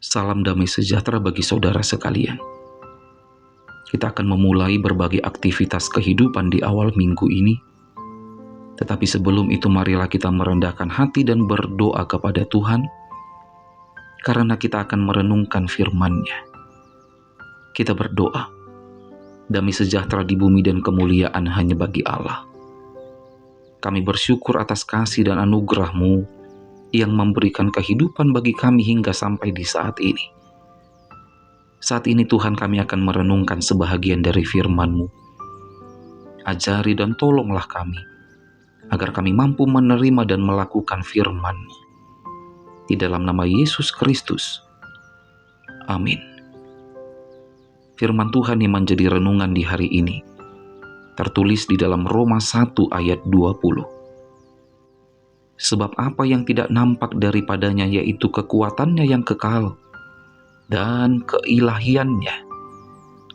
Salam damai sejahtera bagi saudara sekalian. Kita akan memulai berbagai aktivitas kehidupan di awal minggu ini. Tetapi sebelum itu marilah kita merendahkan hati dan berdoa kepada Tuhan, karena kita akan merenungkan firman-Nya. Kita berdoa, damai sejahtera di bumi dan kemuliaan hanya bagi Allah. Kami bersyukur atas kasih dan anugerah-Mu yang memberikan kehidupan bagi kami hingga sampai di saat ini. Saat ini Tuhan, kami akan merenungkan sebahagian dari firman-Mu. Ajari dan tolonglah kami, agar kami mampu menerima dan melakukan firman-Mu. Di dalam nama Yesus Kristus. Amin. Firman Tuhan yang menjadi renungan di hari ini tertulis di dalam Roma 1 ayat 20. Sebab apa yang tidak nampak daripadanya, yaitu kekuatannya yang kekal dan keilahiannya,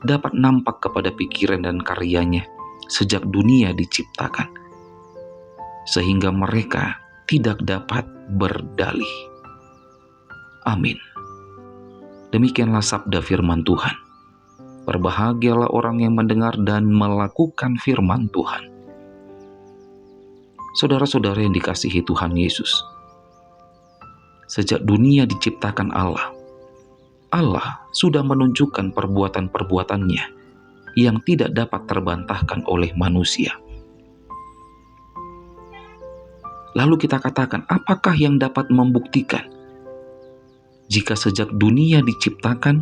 dapat nampak kepada pikiran dan karyanya sejak dunia diciptakan, sehingga mereka tidak dapat berdalih. Amin. Demikianlah sabda firman Tuhan. Berbahagialah orang yang mendengar dan melakukan firman Tuhan. Saudara-saudara yang dikasihi Tuhan Yesus, sejak dunia diciptakan Allah sudah menunjukkan perbuatan-perbuatannya yang tidak dapat terbantahkan oleh manusia. Lalu kita katakan, apakah yang dapat membuktikan jika sejak dunia diciptakan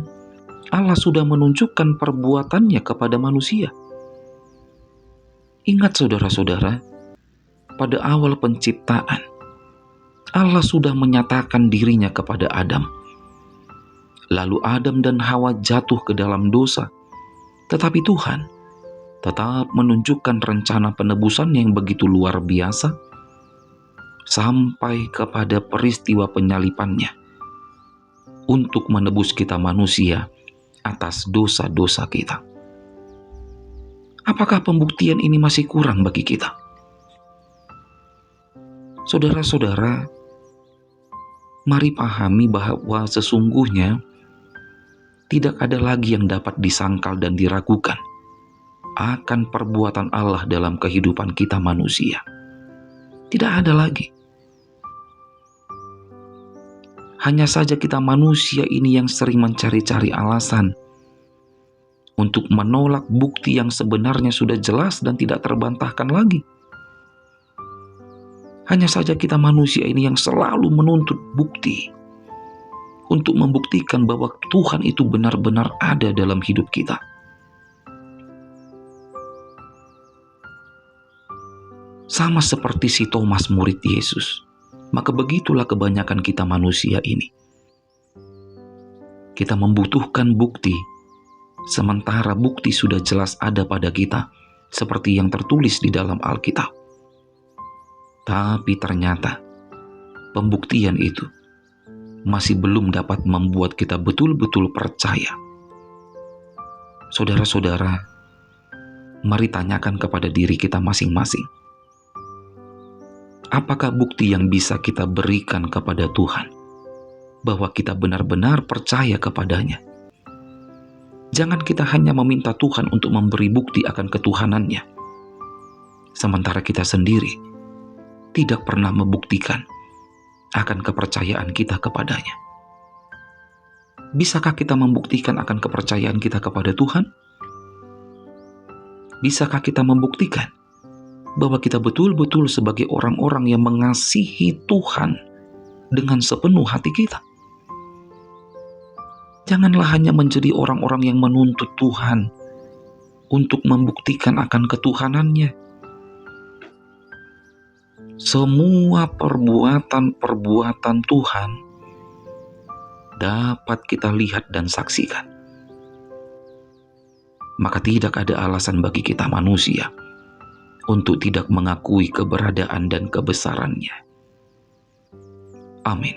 Allah sudah menunjukkan perbuatannya kepada manusia? Ingat saudara-saudara, pada awal penciptaan, Allah sudah menyatakan dirinya kepada Adam. Lalu Adam dan Hawa jatuh ke dalam dosa. Tetapi Tuhan tetap menunjukkan rencana penebusan yang begitu luar biasa sampai kepada peristiwa penyalipannya untuk menebus kita manusia atas dosa-dosa kita. Apakah pembuktian ini masih kurang bagi kita? Saudara-saudara, mari pahami bahwa sesungguhnya tidak ada lagi yang dapat disangkal dan diragukan akan perbuatan Allah dalam kehidupan kita manusia. Tidak ada lagi. Hanya saja kita manusia ini yang sering mencari-cari alasan untuk menolak bukti yang sebenarnya sudah jelas dan tidak terbantahkan lagi. Hanya saja kita manusia ini yang selalu menuntut bukti untuk membuktikan bahwa Tuhan itu benar-benar ada dalam hidup kita. Sama seperti si Thomas murid Yesus, maka begitulah kebanyakan kita manusia ini. Kita membutuhkan bukti, sementara bukti sudah jelas ada pada kita, seperti yang tertulis di dalam Alkitab. Tapi ternyata pembuktian itu masih belum dapat membuat kita betul-betul percaya. Saudara-saudara, mari tanyakan kepada diri kita masing-masing. Apakah bukti yang bisa kita berikan kepada Tuhan bahwa kita benar-benar percaya kepadanya? Jangan kita hanya meminta Tuhan untuk memberi bukti akan ketuhanannya, sementara kita sendiri tidak pernah membuktikan akan kepercayaan kita kepadanya. Bisakah kita membuktikan akan kepercayaan kita kepada Tuhan? Bisakah kita membuktikan bahwa kita betul-betul sebagai orang-orang yang mengasihi Tuhan dengan sepenuh hati kita? Janganlah hanya menjadi orang-orang yang menuntut Tuhan untuk membuktikan akan ketuhanannya. Semua perbuatan-perbuatan Tuhan dapat kita lihat dan saksikan. Maka tidak ada alasan bagi kita manusia untuk tidak mengakui keberadaan dan kebesarannya. Amin.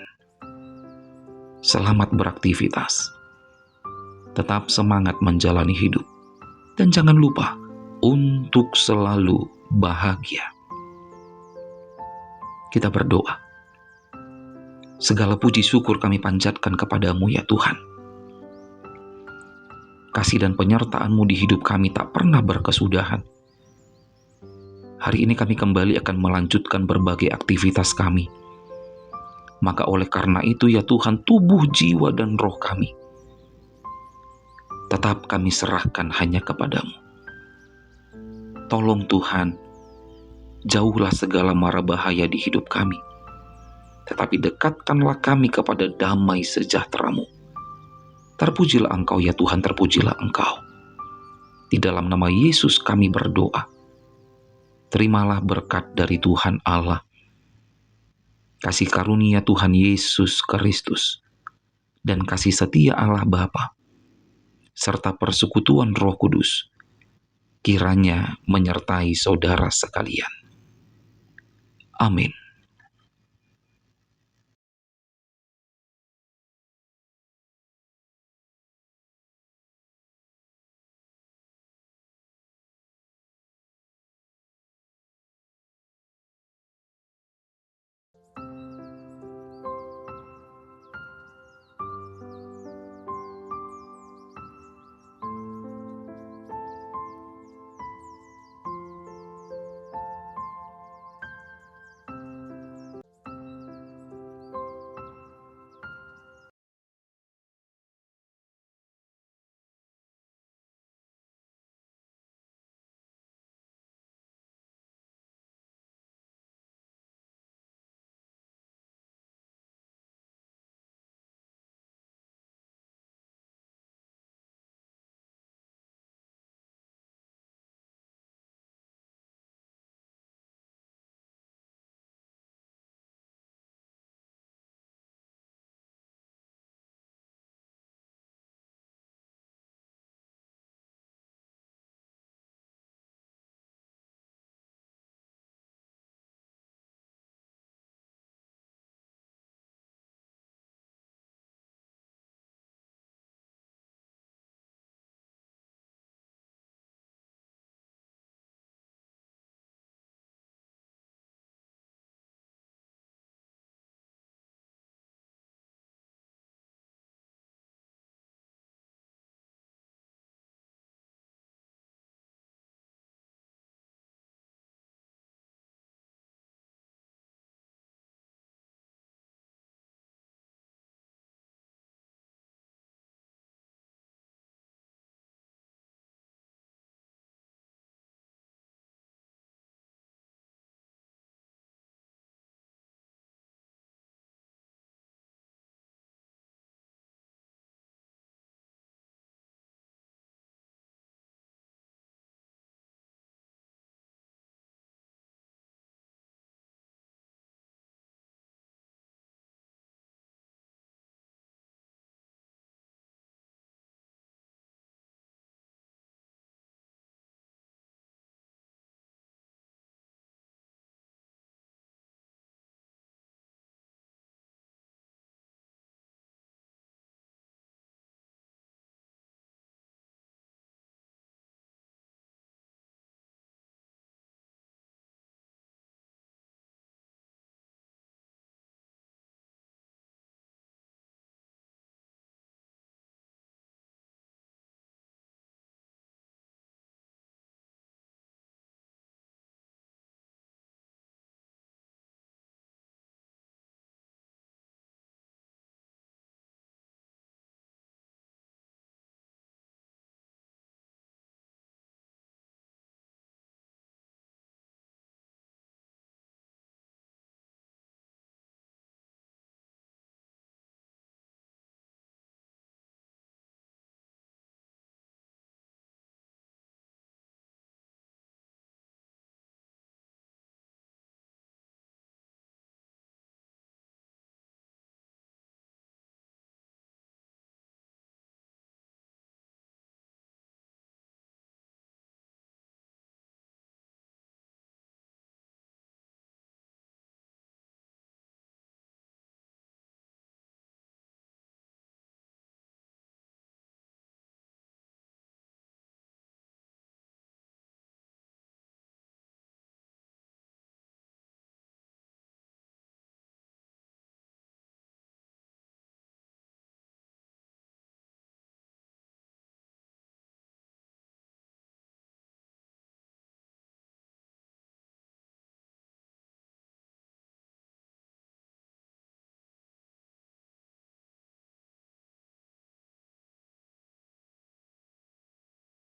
Selamat beraktivitas. Tetap semangat menjalani hidup. Dan jangan lupa untuk selalu bahagia. Kita berdoa. Segala puji syukur kami panjatkan kepadamu ya Tuhan. Kasih dan penyertaan-Mu di hidup kami tak pernah berkesudahan. Hari ini kami kembali akan melanjutkan berbagai aktivitas kami. Maka oleh karena itu ya Tuhan, tubuh, jiwa, dan roh kami tetap kami serahkan hanya kepadamu. Tolong Tuhan, jauhlah segala mara bahaya di hidup kami. Tetapi dekatkanlah kami kepada damai sejahtera-Mu. Terpujilah Engkau ya Tuhan, terpujilah Engkau. Di dalam nama Yesus kami berdoa. Terimalah berkat dari Tuhan Allah, kasih karunia Tuhan Yesus Kristus, dan kasih setia Allah Bapa, serta persekutuan Roh Kudus, kiranya menyertai saudara sekalian. Amin.